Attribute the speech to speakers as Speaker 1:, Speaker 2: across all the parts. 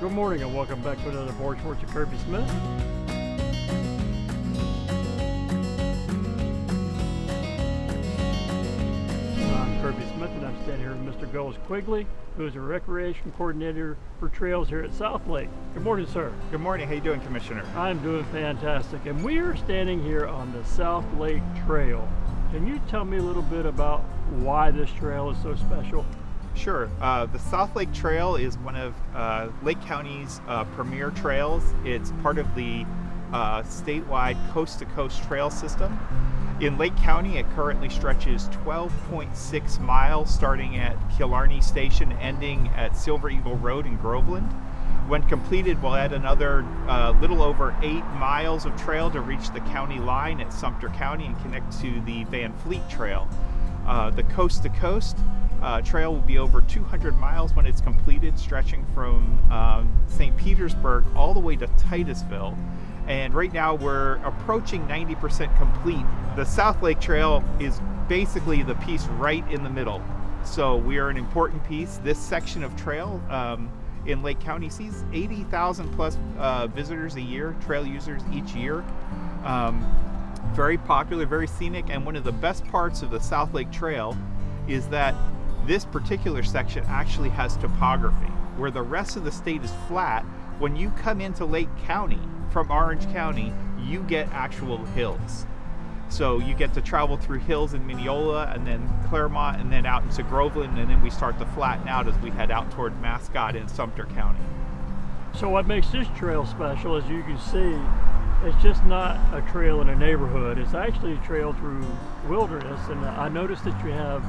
Speaker 1: Good morning and welcome back to another Board Sports with Kirby Smith. I'm Kirby Smith and I'm standing here with Mr. Gullis Quigley, who is a recreation coordinator for trails here at South Lake. Good morning, sir.
Speaker 2: Good morning. How you doing, Commissioner?
Speaker 1: I'm doing fantastic, and we are standing here on the South Lake Trail. Can you tell me a little bit about why this trail is so special?
Speaker 2: Sure. The South Lake Trail is one of Lake County's premier trails. It's part of the statewide coast-to-coast trail system. In Lake County, it currently stretches 12.6 miles, starting at Killarney Station, ending at Silver Eagle Road in Groveland. When completed, we'll add another little over 8 miles of trail to reach the county line at Sumter County and connect to the Van Fleet Trail. The coast-to-coast trail will be over 200 miles when it's completed, stretching from St. Petersburg all the way to Titusville. And right now we're approaching 90% complete. The South Lake Trail is basically the piece right in the middle. So we are an important piece. This section of trail in Lake County sees 80,000 plus visitors a year, trail users each year. Very popular, very scenic, and one of the best parts of the South Lake Trail is that this particular section actually has topography. Where the rest of the state is flat, when you come into Lake County from Orange County, you get actual hills. So you get to travel through hills in Mineola and then Claremont and then out into Groveland, and then we start to flatten out as we head out toward Mascot in Sumter County.
Speaker 1: So what makes this trail special, as you can see, it's just not a trail in a neighborhood. It's actually a trail through wilderness, and I noticed that you have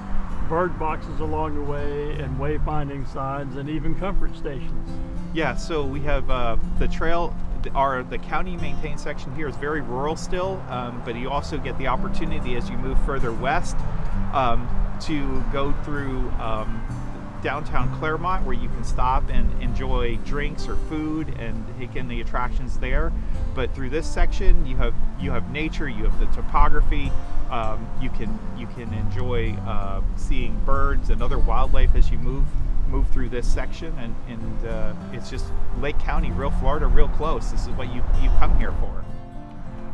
Speaker 1: bird boxes along the way and wayfinding signs and even comfort stations.
Speaker 2: Yeah, so we have the trail, the county maintained section here is very rural still, but you also get the opportunity as you move further west to go through downtown Claremont, where you can stop and enjoy drinks or food and take in the attractions there. But through this section, you have nature, you have the topography. You can enjoy seeing birds and other wildlife as you move through this section, and it's just Lake County, real Florida, real close. This is what you come here for.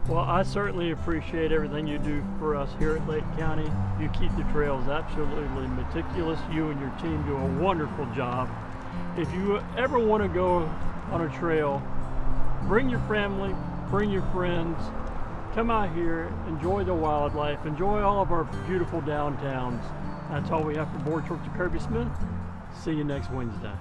Speaker 1: Well, I certainly appreciate everything you do for us here at Lake County. You keep the trails absolutely meticulous. You and your team do a wonderful job. If you ever want to go on a trail, bring your family, bring your friends, come out here, enjoy the wildlife, enjoy all of our beautiful downtowns. That's all we have for Board Sports with Kirby Smith. See you next Wednesday.